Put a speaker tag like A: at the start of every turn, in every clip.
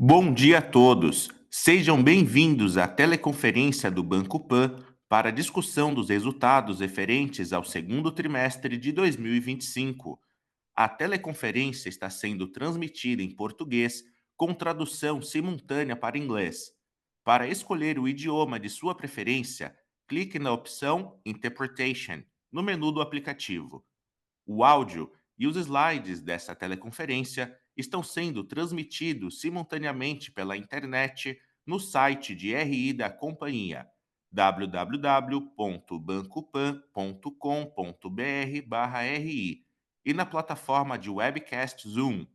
A: Bom dia a todos. Sejam bem-vindos à teleconferência do Banco Pan para a discussão dos resultados referentes ao segundo trimestre de 2025. A teleconferência está sendo transmitida em português com tradução simultânea para inglês. Para escolher o idioma de sua preferência, clique na opção Interpretation no menu do aplicativo. O áudio e os slides dessa teleconferência estão sendo transmitidos simultaneamente pela internet no site de RI da companhia www.bancopan.com.br/ri e na plataforma de webcast Zoom.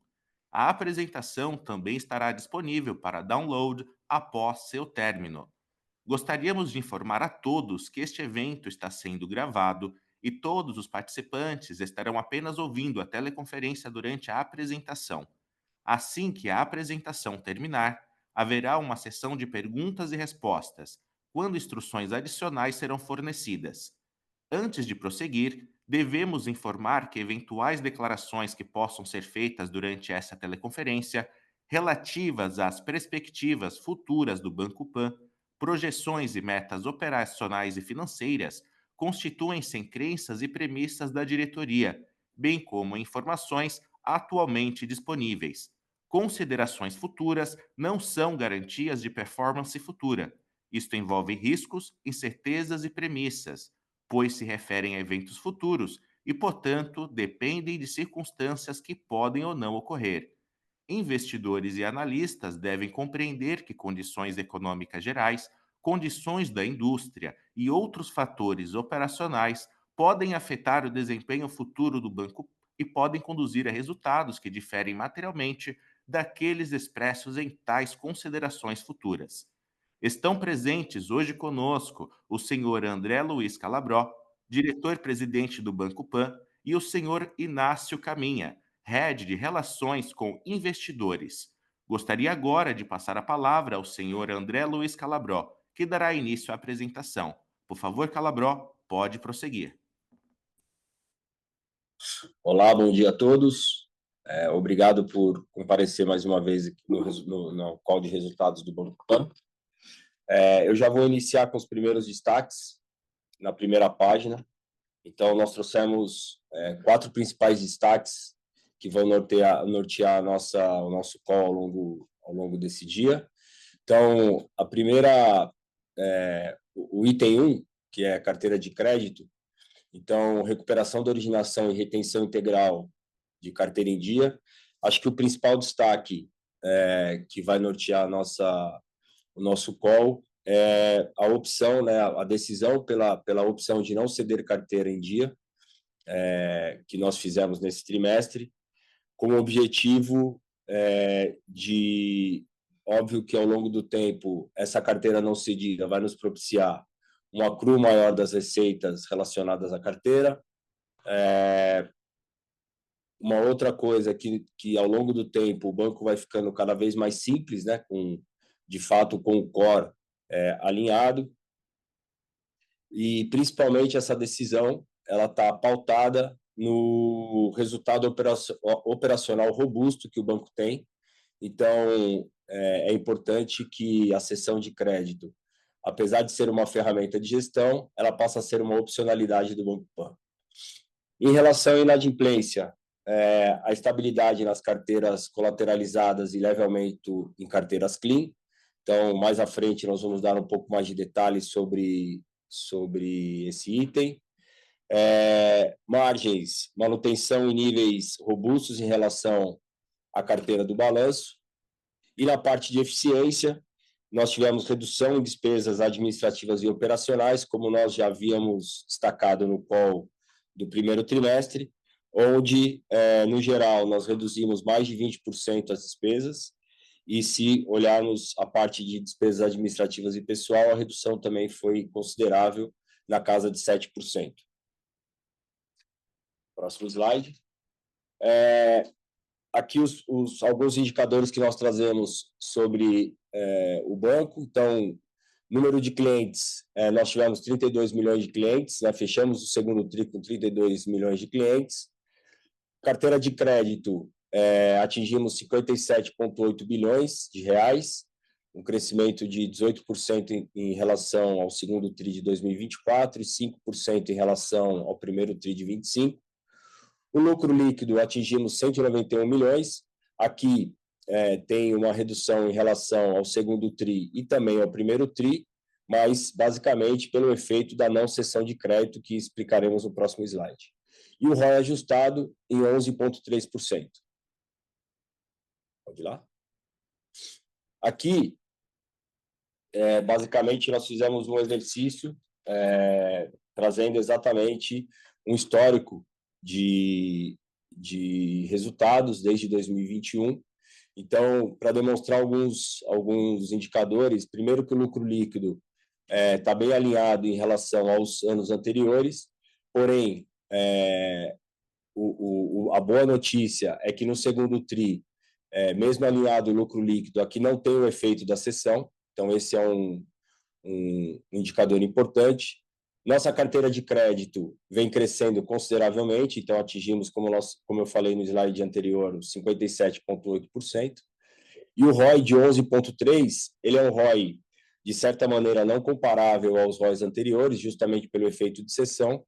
A: A apresentação também estará disponível para download após seu término. Gostaríamos de informar a todos que este evento está sendo gravado e todos os participantes estarão apenas ouvindo a teleconferência durante a apresentação. Assim que a apresentação terminar, haverá uma sessão de perguntas e respostas, quando instruções adicionais serão fornecidas. Antes de prosseguir, devemos informar que eventuais declarações que possam ser feitas durante essa teleconferência, relativas às perspectivas futuras do Banco Pan, projeções e metas operacionais e financeiras, constituem-se em crenças e premissas da diretoria, bem como informações atualmente disponíveis. Considerações futuras não são garantias de performance futura. Isto envolve riscos, incertezas e premissas, pois se referem a eventos futuros e, portanto, dependem de circunstâncias que podem ou não ocorrer. Investidores e analistas devem compreender que condições econômicas gerais, condições da indústria e outros fatores operacionais podem afetar o desempenho futuro do banco e podem conduzir a resultados que diferem materialmente daqueles expressos em tais considerações futuras. Estão presentes hoje conosco o senhor André Luiz Calabró, diretor-presidente do Banco Pan, e o senhor Inácio Caminha, Head de Relações com Investidores. Gostaria agora de passar a palavra ao senhor André Luiz Calabró, que dará início à apresentação. Por favor, Calabró, pode prosseguir.
B: Olá, bom dia a todos. Obrigado por comparecer mais uma vez aqui no call de resultados do Banco Pan. Eu já vou iniciar com os primeiros destaques na primeira página. Então, nós trouxemos 4 principais destaques que vão nortear o nosso call ao longo desse dia. Então, a primeira, o item 1, que é a carteira de crédito. Então, recuperação da originação e retenção integral de carteira em dia. Acho que o principal destaque que vai nortear o nosso call é a opção, né, a decisão pela opção de não ceder carteira em dia, que nós fizemos nesse trimestre, com o objetivo óbvio que ao longo do tempo, essa carteira não cedida vai nos propiciar um acrue maior das receitas relacionadas à carteira. Uma outra coisa que ao longo do tempo o banco vai ficando cada vez mais simples, né, de fato com o core alinhado, e principalmente essa decisão ela está pautada no resultado operacional robusto que o banco tem. Então, é importante que a cessão de crédito, apesar de ser uma ferramenta de gestão, ela passa a ser uma opcionalidade do Banco Pan. Em relação à inadimplência, a estabilidade nas carteiras colateralizadas e leve aumento em carteiras clean. Então, mais à frente, nós vamos dar um pouco mais de detalhes sobre esse item. Margens, manutenção em níveis robustos em relação à carteira do balanço. E na parte de eficiência, nós tivemos redução em despesas administrativas e operacionais, como nós já havíamos destacado no call do primeiro trimestre, onde, no geral, nós reduzimos mais de 20% as despesas, e se olharmos a parte de despesas administrativas e pessoal, a redução também foi considerável, na casa de 7%. Próximo slide. Aqui alguns indicadores que nós trazemos sobre o banco. Então, número de clientes, nós tivemos 32 milhões de clientes, né? Fechamos o segundo TRI com 32 milhões de clientes. Carteira de crédito, atingimos 57,8 bilhões de reais, um crescimento de 18% em relação ao segundo TRI de 2024 e 5% em relação ao primeiro TRI de 25. O lucro líquido atingimos 191 milhões, aqui tem uma redução em relação ao segundo TRI e também ao primeiro TRI, mas basicamente pelo efeito da não cessão de crédito que explicaremos no próximo slide. E o ROI ajustado em 11,3%. Pode ir lá. Aqui, basicamente, nós fizemos um exercício trazendo exatamente um histórico de resultados desde 2021. Então, para demonstrar alguns indicadores, primeiro que o lucro líquido está bem alinhado em relação aos anos anteriores, porém, a boa notícia é que no segundo TRI, mesmo alinhado o lucro líquido, aqui não tem o efeito da cessão, então esse é um indicador importante. Nossa carteira de crédito vem crescendo consideravelmente, então atingimos, como eu falei no slide anterior, 57,8%. E o ROI de 11,3%, ele é um ROI, de certa maneira, não comparável aos ROIs anteriores, justamente pelo efeito de cessão,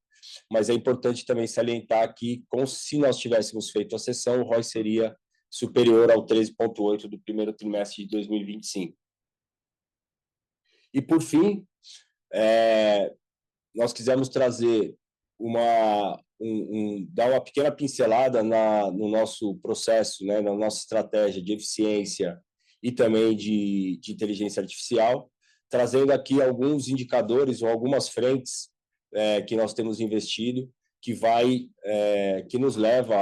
B: mas é importante também salientar que, se nós tivéssemos feito a cessão, o ROI seria superior ao 13,8% do primeiro trimestre de 2025. E, por fim, nós quisemos trazer dar uma pequena pincelada no nosso processo, né, na nossa estratégia de eficiência e também de inteligência artificial, trazendo aqui alguns indicadores ou algumas frentes que nós temos investido, que nos leva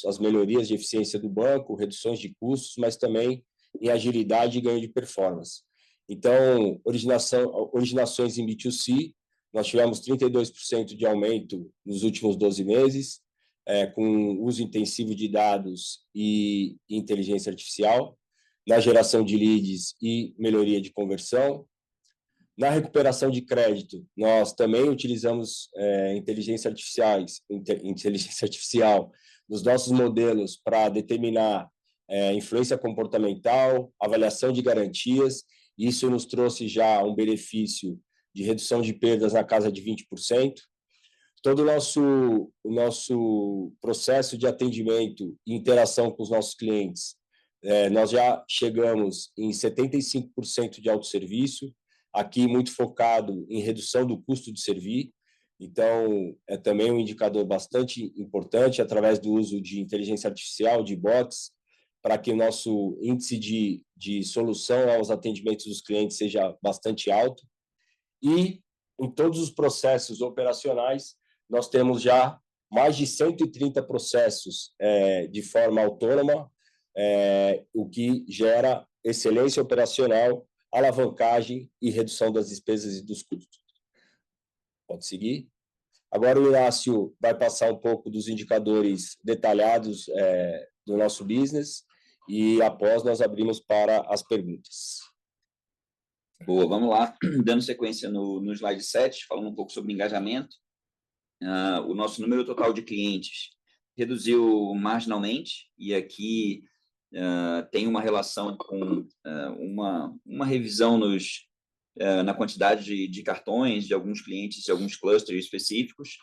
B: às melhorias de eficiência do banco, reduções de custos, mas também em agilidade e ganho de performance. Então, originações em B2C, nós tivemos 32% de aumento nos últimos 12 meses, com uso intensivo de dados e inteligência artificial, na geração de leads e melhoria de conversão. Na recuperação de crédito, nós também utilizamos inteligência artificial nos nossos modelos para determinar influência comportamental, avaliação de garantias. Isso nos trouxe já um benefício de redução de perdas na casa de 20%. Todo o nosso processo de atendimento e interação com os nossos clientes, nós já chegamos em 75% de autosserviço, aqui muito focado em redução do custo de servir. Então, é também um indicador bastante importante, através do uso de inteligência artificial, de bots, para que o nosso índice de solução aos atendimentos dos clientes seja bastante alto. E, em todos os processos operacionais, nós temos já mais de 130 processos de forma autônoma, o que gera excelência operacional, alavancagem e redução das despesas e dos custos. Pode seguir. Agora o Inácio vai passar um pouco dos indicadores detalhados do nosso business e após nós abrimos para as perguntas.
C: Boa, vamos lá. Dando sequência no slide 7, falando um pouco sobre engajamento. O nosso número total de clientes reduziu marginalmente e aqui tem uma relação com uma revisão na quantidade de cartões de alguns clientes, de alguns clusters específicos,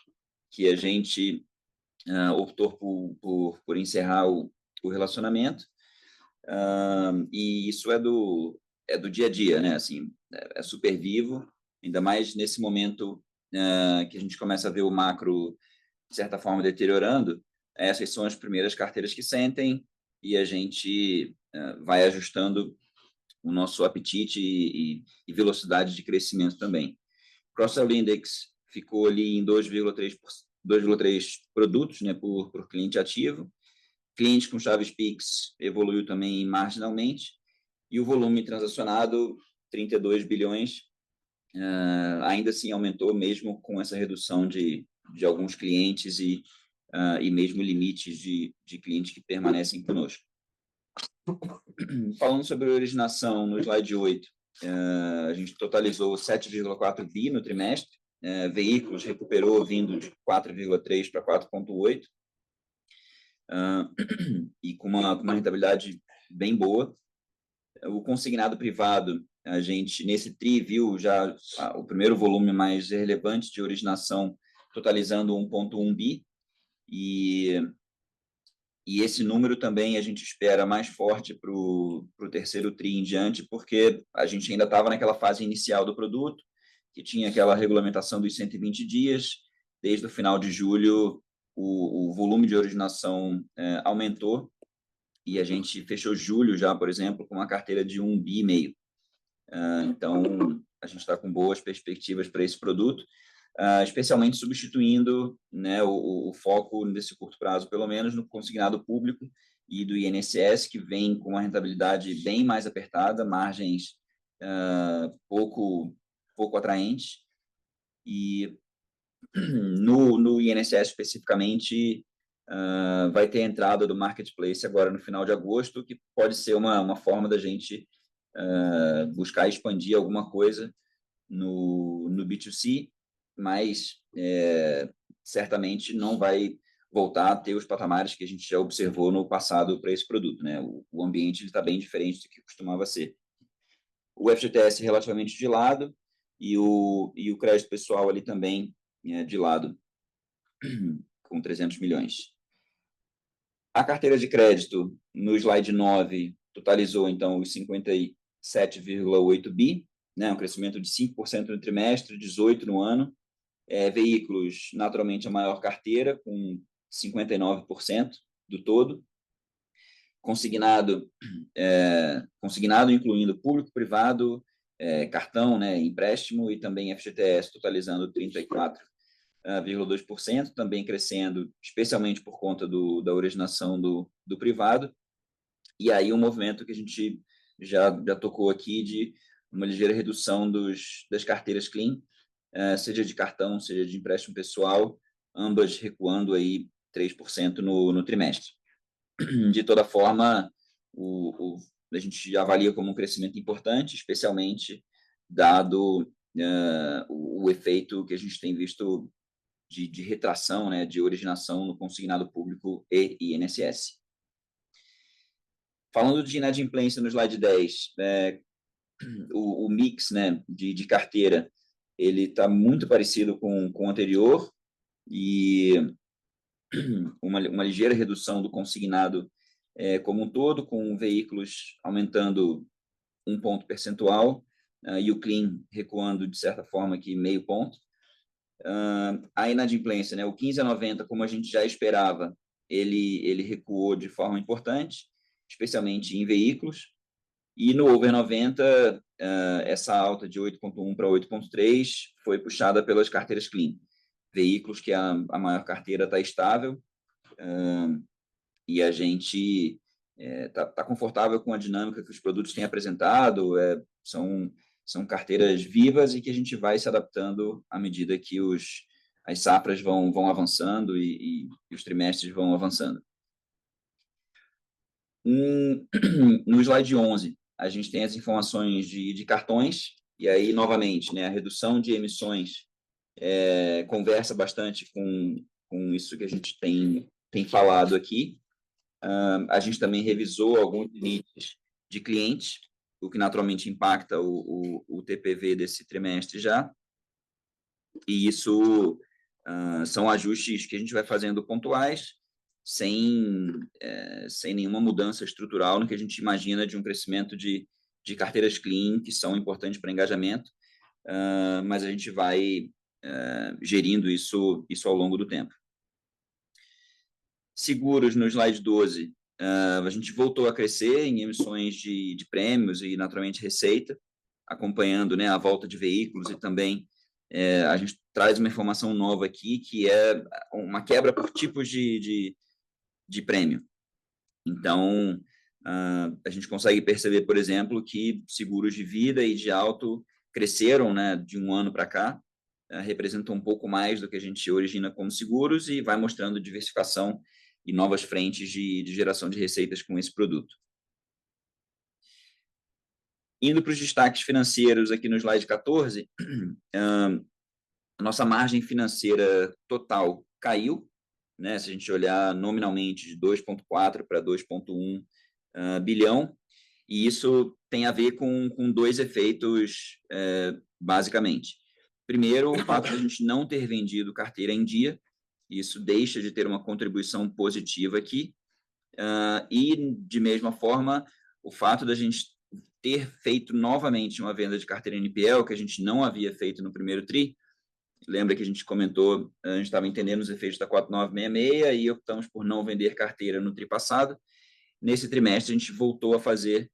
C: que a gente optou por encerrar o relacionamento. E isso é do dia a dia, né? Assim, é super vivo, ainda mais nesse momento que a gente começa a ver o macro, de certa forma, deteriorando. Essas são as primeiras carteiras que sentem e a gente vai ajustando o nosso apetite e velocidade de crescimento também. Cross-sell Index ficou ali em 2,3 produtos, né, por cliente ativo. Cliente com chaves Pix evoluiu também marginalmente. E o volume transacionado, 32 bilhões, ainda assim aumentou mesmo com essa redução de alguns clientes e mesmo limites de clientes que permanecem conosco. Falando sobre a originação, no slide 8, a gente totalizou 7,4 bi no trimestre, veículos recuperou vindo de 4,3 para 4,8. e com uma rentabilidade bem boa. O consignado privado, a gente, nesse TRI, viu já o primeiro volume mais relevante de originação, totalizando 1,1 bi, e esse número também a gente espera mais forte para o terceiro TRI em diante, porque a gente ainda estava naquela fase inicial do produto, que tinha aquela regulamentação dos 120 dias. Desde o final de julho, o volume de originação aumentou, e a gente fechou julho já, por exemplo, com uma carteira de 1,5 bi. Então, a gente está com boas perspectivas para esse produto, especialmente substituindo, né, o foco desse curto prazo, pelo menos, no consignado público e do INSS, que vem com uma rentabilidade bem mais apertada, margens pouco atraentes. E no INSS especificamente, vai ter a entrada do Marketplace agora no final de agosto, que pode ser uma forma da gente buscar expandir alguma coisa no B2C, mas certamente não vai voltar a ter os patamares que a gente já observou no passado para esse produto, né? O ambiente está bem diferente do que costumava ser. O FGTS relativamente de lado, e o crédito pessoal ali também de lado, com 300 milhões. A carteira de crédito, no slide 9, totalizou, então, os 57,8 bi, né, um crescimento de 5% no trimestre, 18% no ano. Veículos, naturalmente, a maior carteira, com 59% do todo. Consignado, incluindo público, privado, cartão, né, empréstimo, e também FGTS, totalizando 34,2%, também crescendo, especialmente por conta da originação do privado. E aí um movimento que a gente já tocou aqui de uma ligeira redução das carteiras clean, seja de cartão, seja de empréstimo pessoal, ambas recuando aí 3% no trimestre. De toda forma, a gente avalia como um crescimento importante, especialmente dado o efeito que a gente tem visto de retração, né, de originação no consignado público e INSS. Falando de inadimplência no slide 10, o mix, né, de carteira, ele está muito parecido com o anterior, e uma ligeira redução do consignado como um todo, com veículos aumentando 1 ponto percentual, e o clean recuando, de certa forma, aqui meio ponto. A inadimplência, né, o 15 a 90, como a gente já esperava, ele recuou de forma importante, especialmente em veículos, e no over 90, essa alta de 8,1 para 8,3 foi puxada pelas carteiras clean. Veículos que a maior carteira está estável, e a gente está confortável com a dinâmica que os produtos têm apresentado. São carteiras vivas e que a gente vai se adaptando à medida que as safras vão avançando e os trimestres vão avançando. No slide 11, a gente tem as informações de cartões, e aí, novamente, né, a redução de emissões conversa bastante com isso que a gente tem falado aqui. A gente também revisou alguns limites de clientes, o que naturalmente impacta o TPV desse trimestre já. E isso são ajustes que a gente vai fazendo pontuais, sem nenhuma mudança estrutural no que a gente imagina de um crescimento de carteiras clean, que são importantes para engajamento, mas a gente vai gerindo isso ao longo do tempo. Seguros, no slide 12, a gente voltou a crescer em emissões de prêmios e, naturalmente, receita, acompanhando, né, a volta de veículos, e também a gente traz uma informação nova aqui, que é uma quebra por tipos de prêmio. Então, a gente consegue perceber, por exemplo, que seguros de vida e de auto cresceram, né, de um ano para cá, representam um pouco mais do que a gente origina como seguros, e vai mostrando diversificação e novas frentes de geração de receitas com esse produto. Indo para os destaques financeiros aqui no slide 14, a nossa margem financeira total caiu, né? Se a gente olhar nominalmente de 2,4 para 2,1 bilhão, e isso tem a ver com dois efeitos, basicamente. Primeiro, o fato de a gente não ter vendido carteira em dia, isso deixa de ter uma contribuição positiva aqui, e, de mesma forma, o fato da gente ter feito novamente uma venda de carteira NPL, que a gente não havia feito no primeiro TRI, lembra que a gente comentou, a gente estava entendendo os efeitos da 4966 e optamos por não vender carteira no TRI passado. Nesse trimestre, a gente voltou a fazer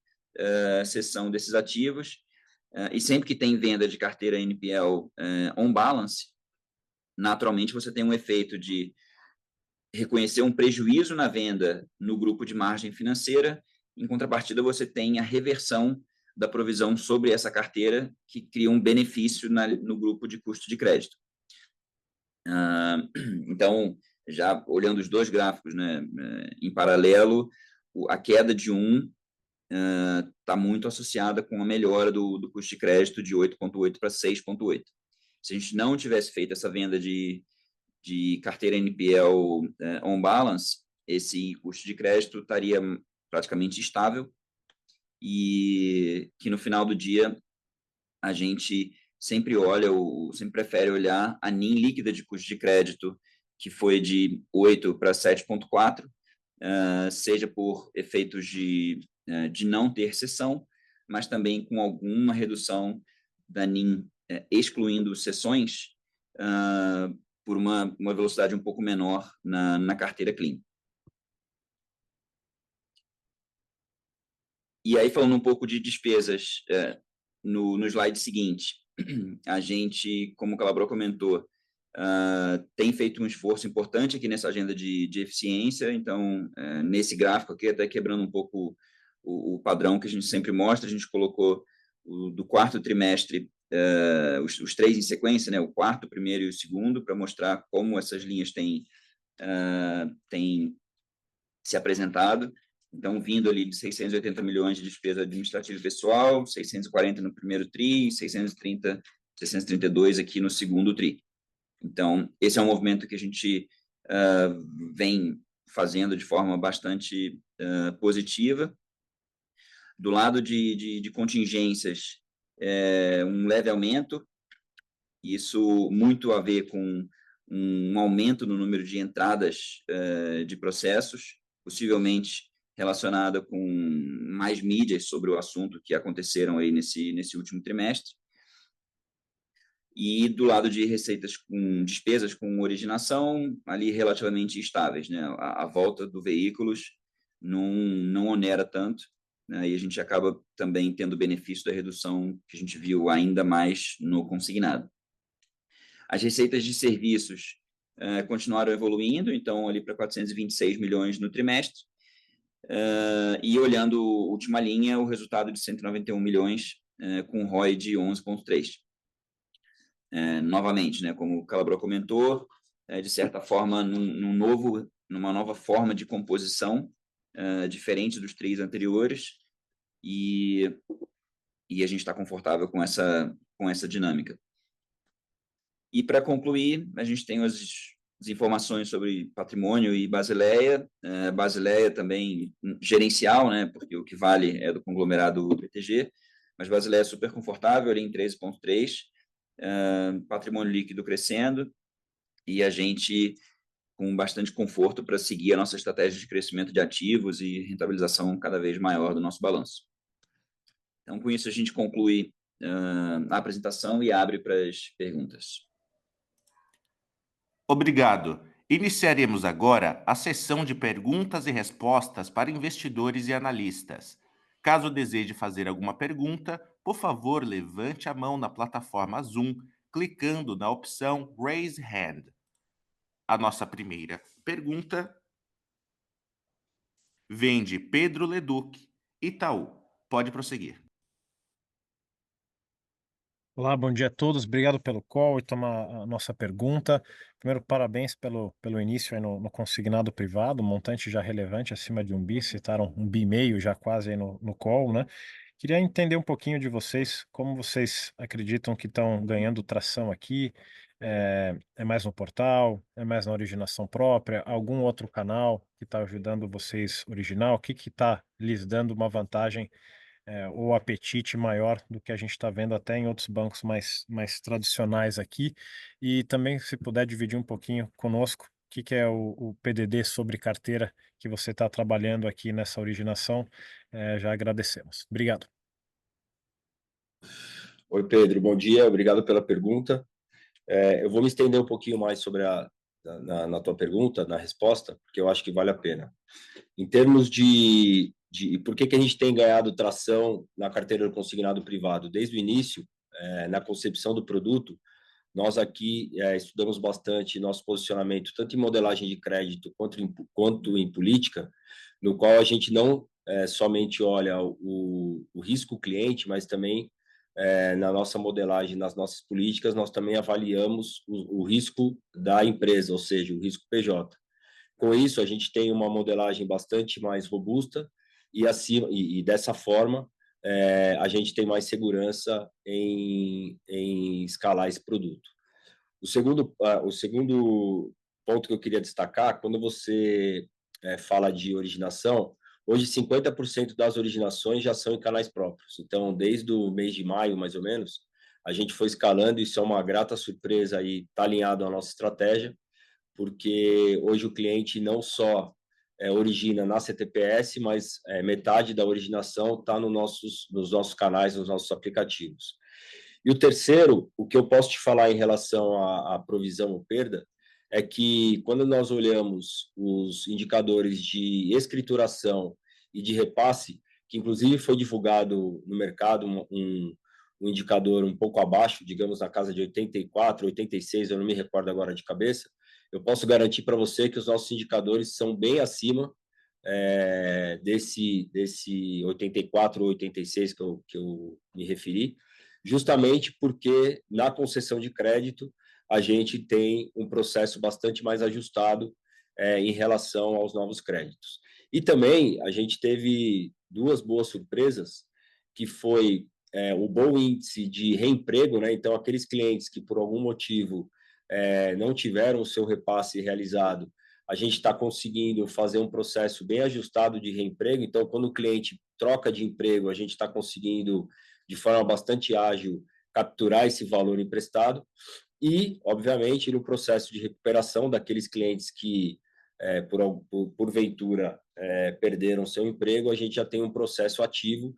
C: cessão desses ativos, e sempre que tem venda de carteira NPL on balance, naturalmente você tem um efeito de reconhecer um prejuízo na venda no grupo de margem financeira, em contrapartida você tem a reversão da provisão sobre essa carteira, que cria um benefício no grupo de custo de crédito. Então, já olhando os dois gráficos, né, em paralelo, a queda de um está muito associada com a melhora do custo de crédito de 8,8 para 6,8. Se a gente não tivesse feito essa venda de carteira NPL on balance, esse custo de crédito estaria praticamente estável, e que no final do dia a gente sempre sempre prefere olhar a NIM líquida de custo de crédito, que foi de 8 para 7,4, seja por efeitos de não ter cessão, mas também com alguma redução da NIM, excluindo sessões, por uma velocidade um pouco menor na carteira clean. E aí, falando um pouco de despesas, no slide seguinte, a gente, como o Calabro comentou, tem feito um esforço importante aqui nessa agenda de eficiência. Então, nesse gráfico aqui, até quebrando um pouco o padrão que a gente sempre mostra, a gente colocou do quarto trimestre, os três em sequência, né, o quarto, o primeiro e o segundo, para mostrar como essas linhas têm se apresentado. Então, vindo ali de 680 milhões de despesa administrativa e pessoal, 640 no primeiro TRI, 632 aqui no segundo TRI. Então, esse é um movimento que a gente vem fazendo de forma bastante positiva. Do lado de contingências, um leve aumento, isso muito a ver com um aumento no número de entradas de processos, possivelmente relacionada com mais mídias sobre o assunto que aconteceram aí nesse último trimestre. E do lado de receitas com despesas com originação, ali relativamente estáveis, né? A volta do veículos não onera tanto, né? E a gente acaba também tendo benefício da redução que a gente viu ainda mais no consignado. As receitas de serviços continuaram evoluindo, então ali para 426 milhões no trimestre, e olhando a última linha, o resultado de 191 milhões com ROI de 11,3. Novamente, né, como o Calabro comentou, de certa forma, numa nova forma de composição, diferente dos três anteriores, e a gente está confortável com essa dinâmica. E, para concluir, a gente tem as informações sobre patrimônio e Basileia. Basileia também gerencial, né, porque o que vale é do conglomerado BTG, mas Basileia é super confortável, ali em 13,3, patrimônio líquido crescendo, e a gente com bastante conforto para seguir a nossa estratégia de crescimento de ativos e rentabilização cada vez maior do nosso balanço. Então, com isso, a gente conclui a apresentação e abre para as perguntas.
A: Obrigado. Iniciaremos agora a sessão de perguntas e respostas para investidores e analistas. Caso deseje fazer alguma pergunta, por favor, levante a mão na plataforma Zoom, clicando na opção Raise Hand. A nossa primeira pergunta vem de Pedro Leduc, Itaú. Pode prosseguir.
D: Olá, bom dia a todos. Obrigado pelo call e tomar a nossa pergunta. Primeiro, parabéns pelo início aí no consignado privado, montante já relevante, acima de 1 bi, citaram 1,5 bi já quase aí no call, né? Queria entender um pouquinho de vocês, como vocês acreditam que estão ganhando tração aqui, É mais no portal? É mais na originação própria? Algum outro canal que está ajudando vocês originar? O que está lhes dando uma vantagem ou apetite maior do que a gente está vendo até em outros bancos mais tradicionais aqui? E também, se puder dividir um pouquinho conosco, o que é o PDD sobre carteira que você está trabalhando aqui nessa originação, já agradecemos. Obrigado.
B: Oi, Pedro, bom dia, obrigado pela pergunta. Eu vou me estender um pouquinho mais sobre na tua pergunta, na resposta, porque eu acho que vale a pena. Em termos de por que a gente tem ganhado tração na carteira do consignado privado? Desde o início, na concepção do produto, nós aqui estudamos bastante nosso posicionamento, tanto em modelagem de crédito quanto em política, no qual a gente não somente olha o risco cliente, mas também na nossa modelagem, nas nossas políticas, nós também avaliamos o risco da empresa, ou seja, o risco PJ. Com isso, a gente tem uma modelagem bastante mais robusta e dessa forma a gente tem mais segurança em escalar esse produto. O segundo ponto que eu queria destacar, quando você fala de originação, hoje 50% das originações já são em canais próprios. Então, desde o mês de maio, mais ou menos, a gente foi escalando, isso é uma grata surpresa e está alinhado à nossa estratégia, porque hoje o cliente não só origina na CTPS, mas metade da originação está nos nossos canais, nos nossos aplicativos. E o terceiro, o que eu posso te falar em relação à provisão ou perda, é que quando nós olhamos os indicadores de escrituração e de repasse, que inclusive foi divulgado no mercado um indicador um pouco abaixo, digamos na casa de 84, 86, eu não me recordo agora de cabeça, eu posso garantir para você que os nossos indicadores são bem acima desse 84 ou 86 que eu me referi, justamente porque na concessão de crédito a gente tem um processo bastante mais ajustado em relação aos novos créditos. E também a gente teve duas boas surpresas, que foi o bom índice de reemprego, né? Então, aqueles clientes que por algum motivo não tiveram o seu repasse realizado, a gente está conseguindo fazer um processo bem ajustado de reemprego. Então, quando o cliente troca de emprego, a gente está conseguindo, de forma bastante ágil, capturar esse valor emprestado. E, obviamente, no processo de recuperação daqueles clientes que, porventura, perderam seu emprego, a gente já tem um processo ativo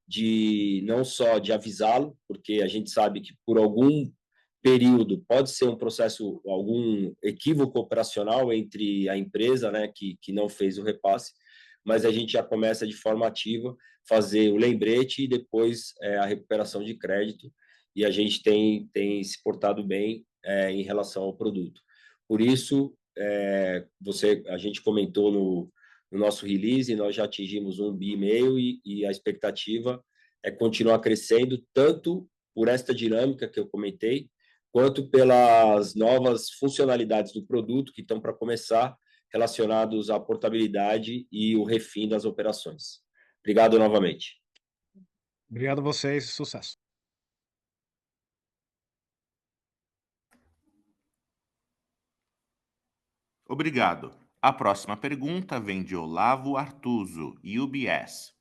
B: de não só de avisá-lo, porque a gente sabe que por algum período pode ser um processo, algum equívoco operacional entre a empresa, né, que não fez o repasse, mas a gente já começa de forma ativa fazer o lembrete e depois a recuperação de crédito, e a gente tem se portado bem em relação ao produto. Por isso, a gente comentou no nosso release, nós já atingimos 1,5 bi e a expectativa é continuar crescendo, tanto por esta dinâmica que eu comentei, quanto pelas novas funcionalidades do produto que estão para começar, relacionados à portabilidade e o refim das operações. Obrigado novamente.
D: Obrigado a vocês e sucesso.
A: Obrigado. A próxima pergunta vem de Olavo Artuso, UBS.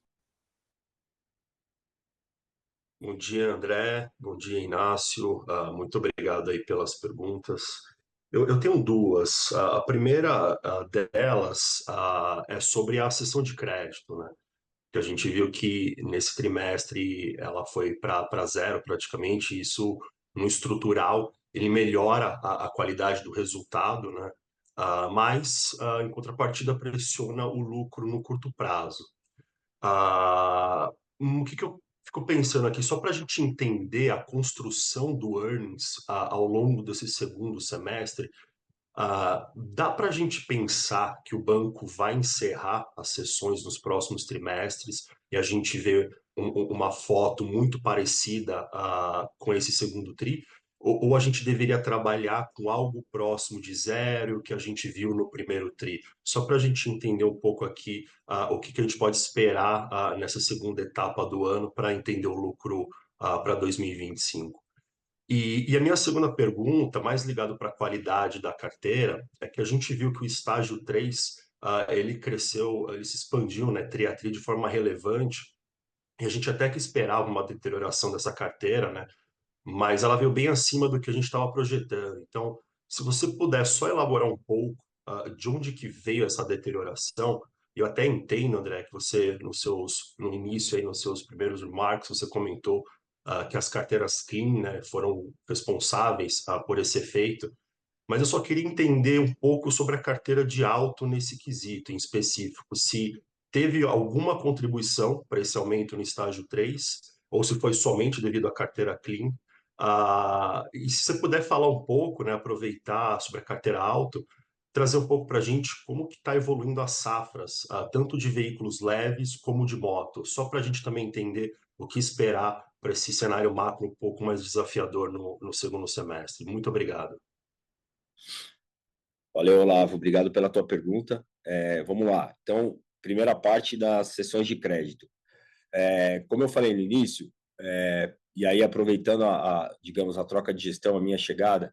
E: Bom dia, André. Bom dia, Inácio. Muito obrigado aí pelas perguntas. Eu tenho duas. A primeira delas é sobre a cessão de crédito, né? Que a gente viu que nesse trimestre ela foi para zero praticamente. Isso no estrutural ele melhora a qualidade do resultado, né? Mas em contrapartida pressiona o lucro no curto prazo. O que eu fico pensando aqui, só para a gente entender a construção do earnings ao longo desse segundo semestre, dá para a gente pensar que o banco vai encerrar as sessões nos próximos trimestres e a gente vê uma foto muito parecida com esse segundo TRI? Ou a gente deveria trabalhar com algo próximo de zero que a gente viu no primeiro TRI? Só para a gente entender um pouco aqui o que a gente pode esperar nessa segunda etapa do ano para entender o lucro para 2025. E a minha segunda pergunta, mais ligado para a qualidade da carteira, é que a gente viu que o estágio 3, ele cresceu, ele se expandiu, né, tri a tri de forma relevante, e a gente até que esperava uma deterioração dessa carteira, né, mas ela veio bem acima do que a gente estava projetando. Então, se você puder só elaborar um pouco de onde que veio essa deterioração, eu até entendo, André, que você, no início, aí, nos seus primeiros remarks, você comentou que as carteiras clean, né, foram responsáveis por esse efeito, mas eu só queria entender um pouco sobre a carteira de alto nesse quesito em específico, se teve alguma contribuição para esse aumento no estágio 3, ou se foi somente devido à carteira clean. E se você puder falar um pouco, né, aproveitar sobre a carteira alto, trazer um pouco para a gente como que está evoluindo as safras, tanto de veículos leves como de moto, só para a gente também entender o que esperar para esse cenário macro um pouco mais desafiador no segundo semestre. Muito obrigado.
B: Valeu, Olavo. Obrigado pela tua pergunta. Vamos lá. Então, primeira parte das sessões de crédito. Como eu falei no início, e aí aproveitando digamos, a troca de gestão, a minha chegada,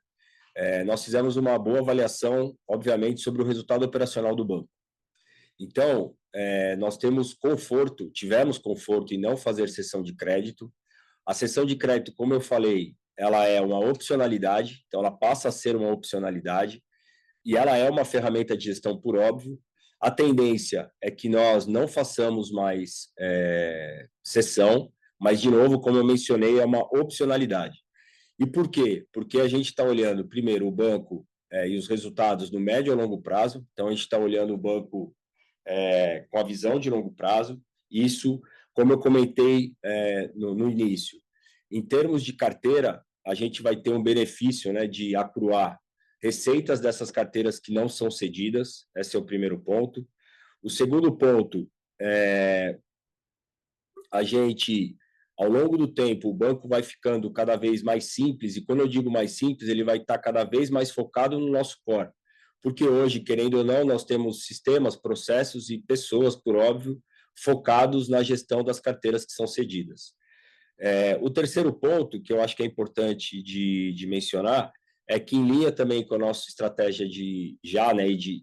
B: nós fizemos uma boa avaliação, obviamente, sobre o resultado operacional do banco. Então, nós tivemos conforto em não fazer sessão de crédito. A sessão de crédito, como eu falei, ela é uma opcionalidade, então ela passa a ser uma opcionalidade, e ela é uma ferramenta de gestão, por óbvio. A tendência é que nós não façamos mais sessão, mas, de novo, como eu mencionei, é uma opcionalidade. E por quê? Porque a gente está olhando, primeiro, o banco e os resultados no médio e longo prazo. Então, a gente está olhando o banco com a visão de longo prazo. Isso, como eu comentei no início, em termos de carteira, a gente vai ter um benefício, né, de acruar receitas dessas carteiras que não são cedidas. Esse é o primeiro ponto. O segundo ponto a gente, ao longo do tempo, o banco vai ficando cada vez mais simples, e quando eu digo mais simples, ele vai estar cada vez mais focado no nosso core. Porque hoje, querendo ou não, nós temos sistemas, processos e pessoas, por óbvio, focados na gestão das carteiras que são cedidas. O terceiro ponto, que eu acho que é importante de mencionar, é que, em linha também com a nossa estratégia e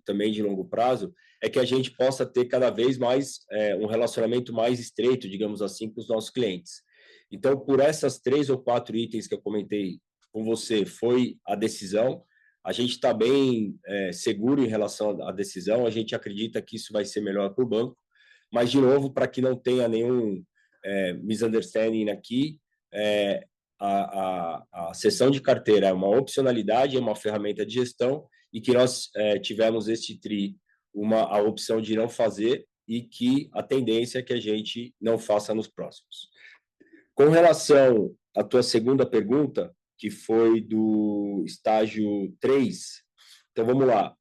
B: também de longo prazo, é que a gente possa ter cada vez mais um relacionamento mais estreito, digamos assim, com os nossos clientes. Então, por essas 3 ou 4 itens que eu comentei com você, foi a decisão. A gente está bem seguro em relação à decisão, a gente acredita que isso vai ser melhor para o banco, mas, de novo, para que não tenha nenhum misunderstanding aqui, a sessão de carteira é uma opcionalidade, é uma ferramenta de gestão, e que nós tivemos a opção de não fazer, e que a tendência é que a gente não faça nos próximos. Com relação à tua segunda pergunta, que foi do estágio 3, então vamos lá.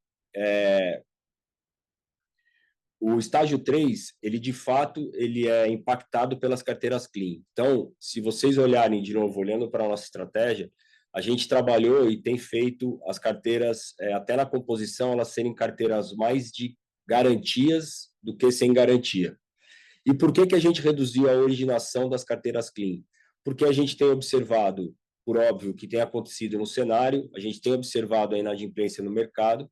B: O estágio 3, ele de fato, ele é impactado pelas carteiras clean. Então, se vocês olharem de novo, olhando para a nossa estratégia, a gente trabalhou e tem feito as carteiras, até na composição, elas serem carteiras mais de garantias do que sem garantia. E por que a gente reduziu a originação das carteiras clean? Porque a gente tem observado, por óbvio, o que tem acontecido no cenário, a gente tem observado a inadimplência no mercado,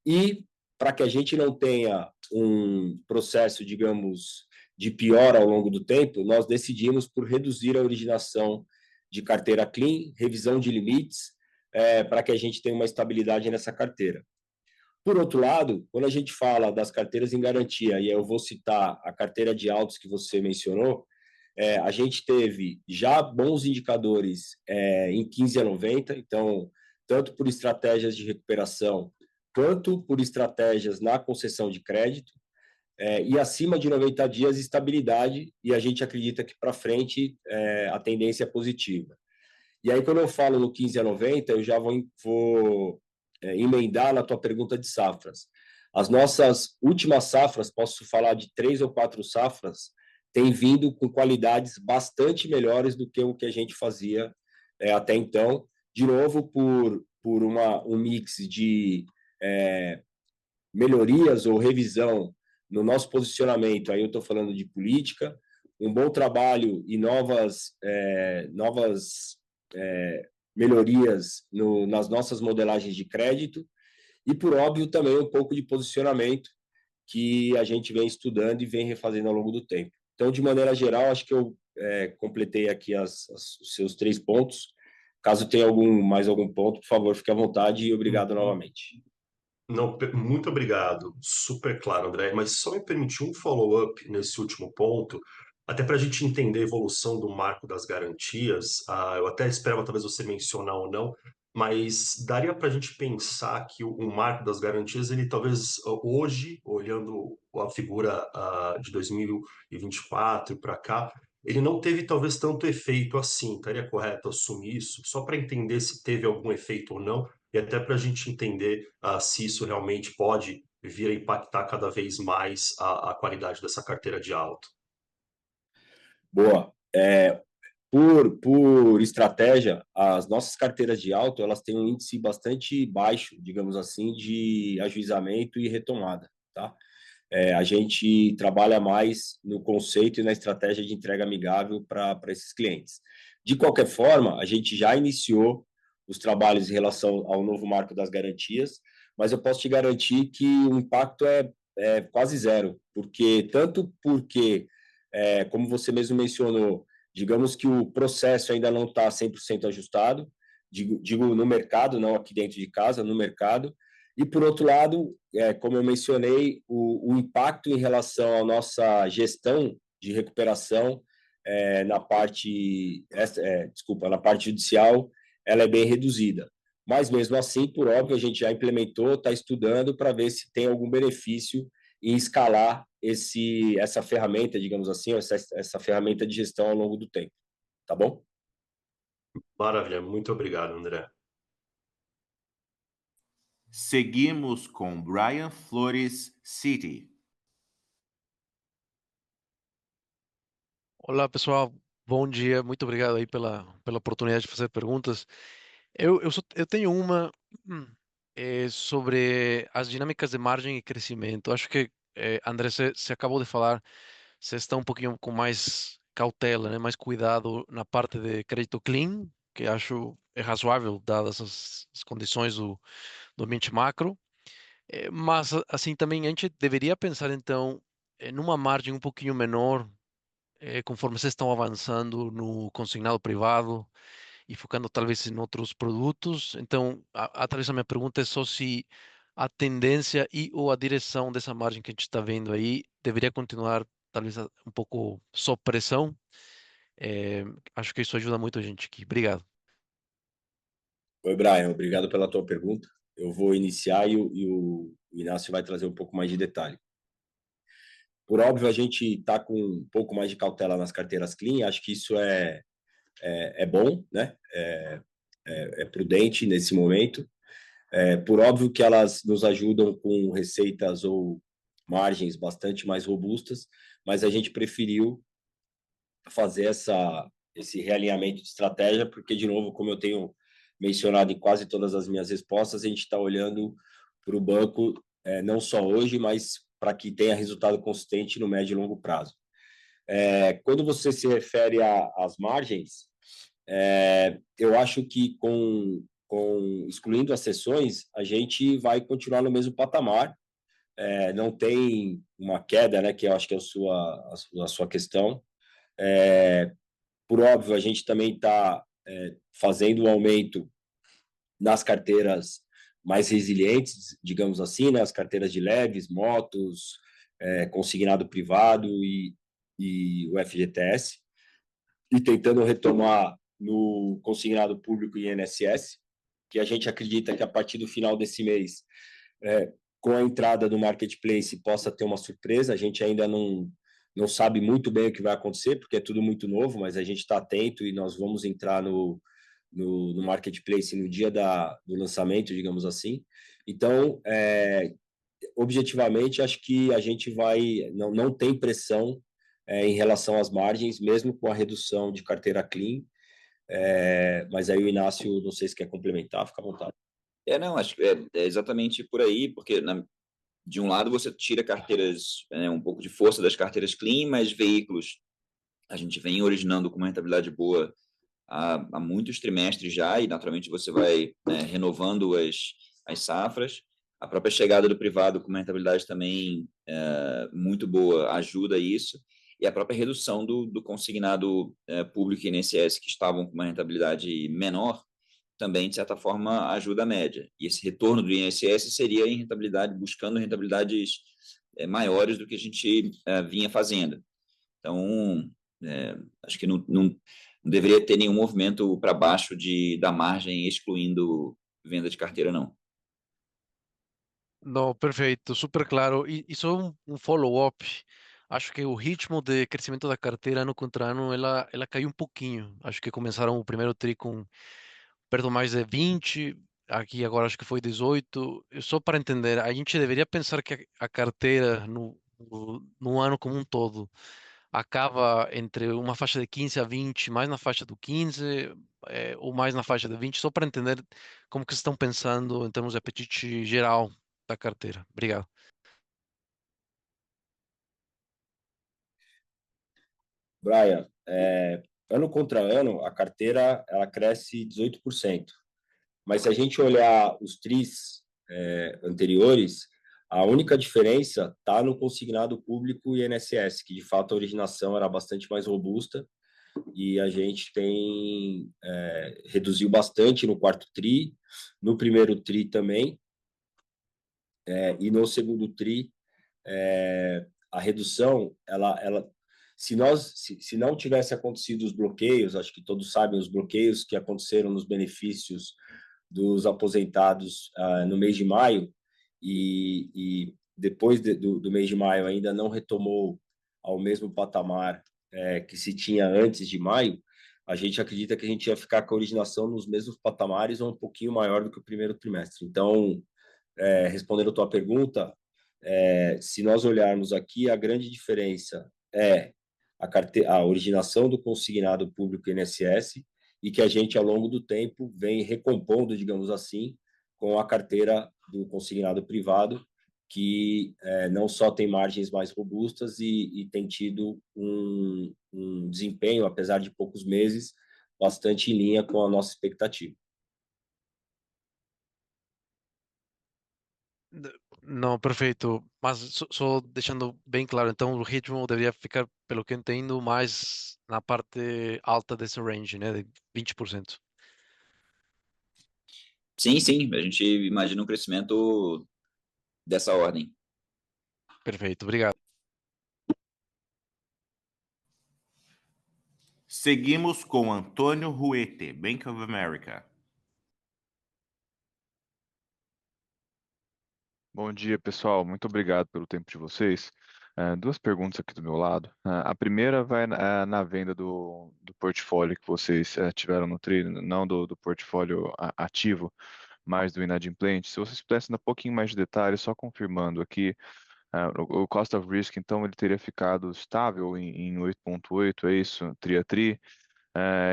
B: e para que a gente não tenha um processo, digamos, de pior ao longo do tempo, nós decidimos por reduzir a originação de carteira clean, revisão de limites, para que a gente tenha uma estabilidade nessa carteira. Por outro lado, quando a gente fala das carteiras em garantia, e eu vou citar a carteira de autos que você mencionou, a gente teve já bons indicadores em 15 a 90, então, tanto por estratégias de recuperação, quanto por estratégias na concessão de crédito, e acima de 90 dias, estabilidade, e a gente acredita que para frente a tendência é positiva. E aí, quando eu falo no 15 a 90, eu já vou emendar na tua pergunta de safras. As nossas últimas safras, posso falar de 3 ou 4 safras, têm vindo com qualidades bastante melhores do que o que a gente fazia até então, de novo, por um mix de melhorias ou revisão no nosso posicionamento. Aí eu estou falando de política, um bom trabalho e novas melhorias nas nossas modelagens de crédito e, por óbvio, também um pouco de posicionamento que a gente vem estudando e vem refazendo ao longo do tempo. Então, de maneira geral, acho que eu completei aqui os seus 3 pontos. Caso tenha mais algum ponto, por favor, fique à vontade e obrigado novamente.
E: Não, muito obrigado. Super claro, André. Mas só me permitir um follow-up nesse último ponto, até para a gente entender a evolução do marco das garantias. Eu até esperava talvez você mencionar ou não, mas daria para a gente pensar que o marco das garantias, ele talvez hoje, olhando a figura de 2024 para cá, ele não teve talvez tanto efeito assim. Estaria correto assumir isso? Só para entender se teve algum efeito ou não e até para a gente entender se isso realmente pode vir a impactar cada vez mais a qualidade dessa carteira de auto.
B: Boa. Por estratégia, as nossas carteiras de auto, elas têm um índice bastante baixo, digamos assim, de ajuizamento e retomada, tá? A gente trabalha mais no conceito e na estratégia de entrega amigável para esses clientes. De qualquer forma, a gente já iniciou os trabalhos em relação ao novo marco das garantias, mas eu posso te garantir que o impacto é quase zero, porque como você mesmo mencionou, digamos que o processo ainda não está 100% ajustado, digo no mercado, não aqui dentro de casa, no mercado, e, por outro lado, como eu mencionei, o impacto em relação à nossa gestão de recuperação na parte judicial, ela é bem reduzida. Mas, mesmo assim, por óbvio, a gente já implementou, está estudando para ver se tem algum benefício em escalar essa ferramenta, digamos assim, essa ferramenta de gestão ao longo do tempo. Tá bom?
E: Maravilha, muito obrigado, André.
A: Seguimos com Brian Flores, Citi.
F: Olá, pessoal. Bom dia. Muito obrigado aí pela oportunidade de fazer perguntas. Eu tenho uma sobre as dinâmicas de margem e crescimento. Acho que, André, você acabou de falar, você está um pouquinho com mais cautela, né? Mais cuidado na parte de crédito clean, que acho é razoável, dadas as condições do ambiente macro. Mas, assim, também a gente deveria pensar, então, numa margem um pouquinho menor conforme vocês estão avançando no consignado privado e focando talvez em outros produtos. Então, talvez a minha pergunta é só se a tendência e ou a direção dessa margem que a gente está vendo aí deveria continuar talvez um pouco sob pressão. Acho que isso ajuda muito a gente aqui. Obrigado.
B: Oi, Brian, obrigado pela tua pergunta. Eu vou iniciar e o Inácio vai trazer um pouco mais de detalhe. Por óbvio, a gente está com um pouco mais de cautela nas carteiras clean, acho que isso é bom, né? É prudente nesse momento. Por óbvio que elas nos ajudam com receitas ou margens bastante mais robustas, mas a gente preferiu fazer esse realinhamento de estratégia, porque, de novo, como eu tenho mencionado em quase todas as minhas respostas, a gente está olhando para o banco não só hoje, mas para que tenha resultado consistente no médio e longo prazo. Quando você se refere às margens, eu acho que excluindo as sessões, a gente vai continuar no mesmo patamar. Não tem uma queda, né, que eu acho que é a sua questão. Por óbvio, a gente também está fazendo um aumento nas carteiras mais resilientes, digamos assim, né, as carteiras de leves, motos, consignado privado e o FGTS, e tentando retomar no consignado público e INSS, que a gente acredita que a partir do final desse mês, com a entrada do marketplace, possa ter uma surpresa. A gente ainda não sabe muito bem o que vai acontecer, porque é tudo muito novo, mas a gente está atento e nós vamos entrar no marketplace no dia do lançamento, digamos assim. Então, objetivamente, acho que a gente não tem pressão em relação às margens, mesmo com a redução de carteira clean. Mas aí o Inácio, não sei se quer complementar, fica à vontade.
C: Não, acho que é exatamente por aí, porque de um lado você tira carteiras, um pouco de força das carteiras clean, mas veículos a gente vem originando com uma rentabilidade boa há muitos trimestres já, e naturalmente você vai, né, renovando as safras. A própria chegada do privado com uma rentabilidade também muito boa ajuda isso, e a própria redução do consignado público e INSS, que estavam com uma rentabilidade menor, também, de certa forma, ajuda a média. E esse retorno do INSS seria em rentabilidade, buscando rentabilidades maiores do que a gente vinha fazendo. Então, acho que não deveria ter nenhum movimento para baixo da margem, excluindo venda de carteira, não.
F: Não, perfeito, super claro. E só um follow-up. Acho que o ritmo de crescimento da carteira ano contra ano, ela caiu um pouquinho. Acho que começaram o primeiro tri com perto mais de 20, aqui agora acho que foi 18. Só para entender, a gente deveria pensar que a carteira no ano como um todo acaba entre uma faixa de 15 a 20, mais na faixa do 15, ou mais na faixa de 20, só para entender como que vocês estão pensando em termos de apetite geral da carteira. Obrigado.
B: Brian, ano contra ano, a carteira ela cresce 18%. Mas se a gente olhar os tris anteriores, a única diferença está no consignado público e INSS, que de fato a originação era bastante mais robusta e a gente reduziu bastante no quarto tri, no primeiro tri também, e no segundo tri a redução, se não tivesse acontecido os bloqueios, acho que todos sabem os bloqueios que aconteceram nos benefícios dos aposentados no mês de maio, e depois do mês de maio ainda não retomou ao mesmo patamar que se tinha antes de maio, a gente acredita que a gente ia ficar com a originação nos mesmos patamares ou um pouquinho maior do que o primeiro trimestre. Então, respondendo a tua pergunta, se nós olharmos aqui, a grande diferença é a originação do consignado público INSS, e que a gente, ao longo do tempo, vem recompondo, digamos assim, com a carteira do consignado privado, que não só tem margens mais robustas e tem tido um desempenho, apesar de poucos meses, bastante em linha com a nossa expectativa.
F: Não, perfeito. Mas só deixando bem claro, então o ritmo deveria ficar, pelo que eu entendo, mais na parte alta desse range, né, de 20%.
C: Sim, sim, a gente imagina um crescimento dessa ordem.
F: Perfeito, obrigado.
A: Seguimos com Antônio Ruete, Bank of America.
G: Bom dia, pessoal. Muito obrigado pelo tempo de vocês. Duas perguntas aqui do meu lado. A primeira vai na venda do portfólio que vocês tiveram no TRI, não do portfólio ativo, mas do inadimplente. Se vocês pudessem dar um pouquinho mais de detalhes, só confirmando aqui, o cost of risk, então, ele teria ficado estável em 8,8, é isso, tri a tri?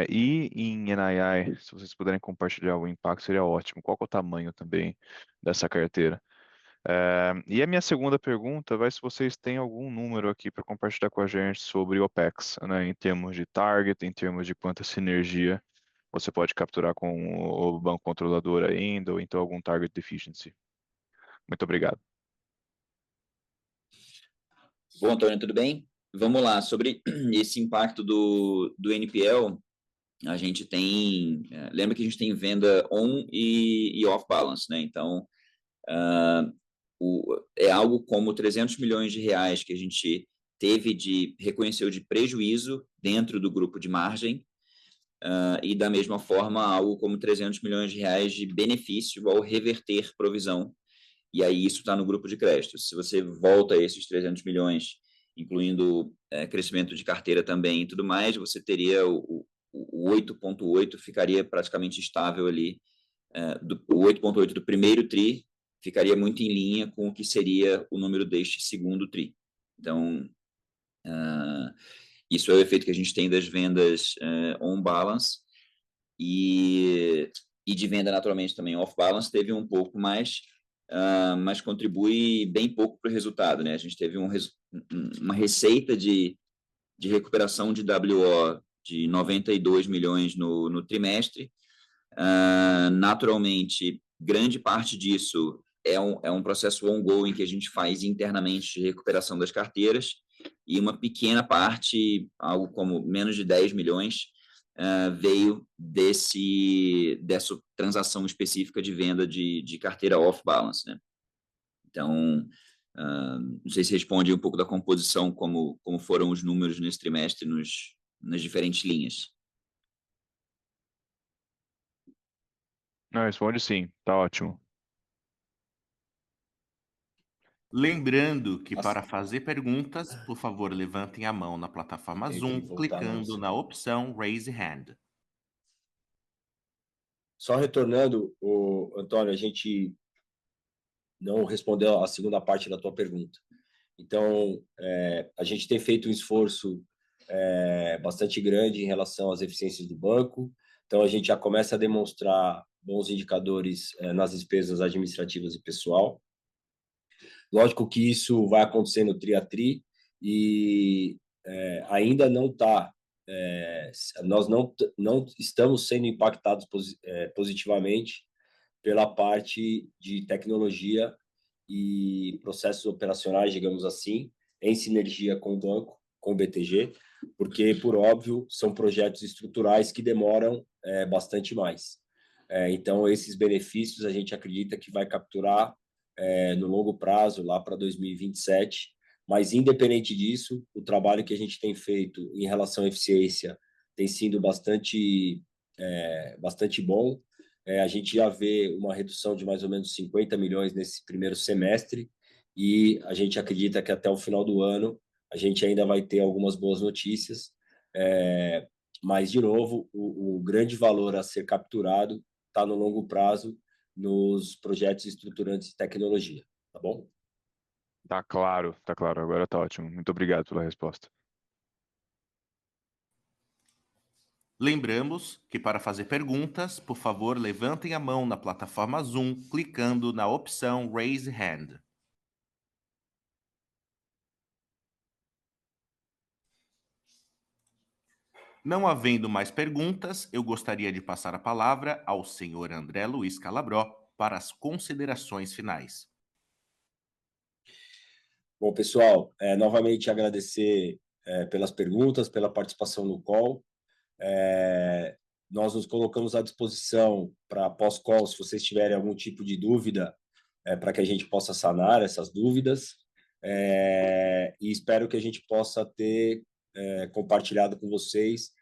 G: E em NII, se vocês puderem compartilhar o impacto, seria ótimo. Qual que é o tamanho também dessa carteira? E a minha segunda pergunta vai se vocês têm algum número aqui para compartilhar com a gente sobre OPEX, né, em termos de target, em termos de quanta sinergia você pode capturar com o banco controlador ainda, ou então algum target deficiency. Muito obrigado.
C: Bom, Antônio, tudo bem? Vamos lá, sobre esse impacto do NPL, a gente tem, lembra que a gente tem venda on e off balance, né? Então, é algo como 300 milhões de reais que a gente reconheceu de prejuízo dentro do grupo de margem, e da mesma forma algo como 300 milhões de reais de benefício ao reverter provisão, e aí isso está no grupo de crédito. Se você volta esses 300 milhões, incluindo crescimento de carteira também e tudo mais, você teria o 8,8 ficaria praticamente estável ali, o 8,8 do primeiro TRI ficaria muito em linha com o que seria o número deste segundo TRI. Então, isso é o efeito que a gente tem das vendas on-balance, e de venda, naturalmente, também off-balance, teve um pouco mais, mas contribui bem pouco para o resultado, né? A gente teve uma receita de recuperação de WO de 92 milhões no trimestre. Naturalmente, grande parte disso é um processo ongoing que a gente faz internamente de recuperação das carteiras, e uma pequena parte, algo como menos de 10 milhões, veio dessa transação específica de venda de carteira off-balance, né? Então, não sei se responde um pouco da composição, como foram os números nesse trimestre nas diferentes linhas.
G: Não, responde sim, tá ótimo.
A: Lembrando que para fazer perguntas, por favor, levantem a mão na plataforma
B: Tenho que
A: Zoom,
B: voltar
A: clicando na opção Raise Hand.
B: Só retornando, Antônio, a gente não respondeu a segunda parte da tua pergunta. Então, a gente tem feito um esforço bastante grande em relação às eficiências do banco. Então, a gente já começa a demonstrar bons indicadores nas despesas administrativas e pessoal. Lógico que isso vai acontecer no tri a tri e ainda não está. Nós não estamos sendo impactados positivamente pela parte de tecnologia e processos operacionais, digamos assim, em sinergia com o banco, com o BTG, porque, por óbvio, são projetos estruturais que demoram bastante mais. Então, esses benefícios a gente acredita que vai capturar no longo prazo, lá para 2027, mas, independente disso, o trabalho que a gente tem feito em relação à eficiência tem sido bastante bom. A gente já vê uma redução de mais ou menos 50 milhões nesse primeiro semestre e a gente acredita que até o final do ano a gente ainda vai ter algumas boas notícias. Mas, de novo, o grande valor a ser capturado está no longo prazo nos projetos estruturantes de tecnologia, tá bom?
G: Tá claro, agora tá ótimo. Muito obrigado pela resposta.
A: Lembramos que para fazer perguntas, por favor, levantem a mão na plataforma Zoom, clicando na opção Raise Hand. Não havendo mais perguntas, eu gostaria de passar a palavra ao senhor André Luiz Calabró para as considerações finais.
B: Bom, pessoal, novamente agradecer pelas perguntas, pela participação no call. Nós nos colocamos à disposição para pós-call, se vocês tiverem algum tipo de dúvida, para que a gente possa sanar essas dúvidas. E espero que a gente possa ter compartilhado com vocês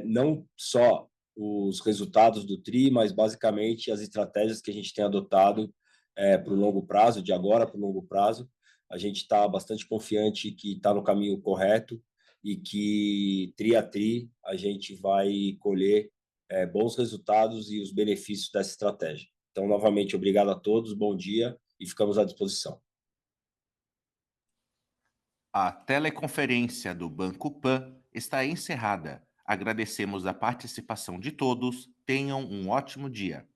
B: não só os resultados do TRI, mas basicamente as estratégias que a gente tem adotado para o longo prazo, de agora para o longo prazo. A gente está bastante confiante que está no caminho correto e que tri a tri a gente vai colher bons resultados e os benefícios dessa estratégia. Então, novamente, obrigado a todos, bom dia e ficamos à disposição.
A: A teleconferência do Banco Pan está encerrada. Agradecemos a participação de todos. Tenham um ótimo dia.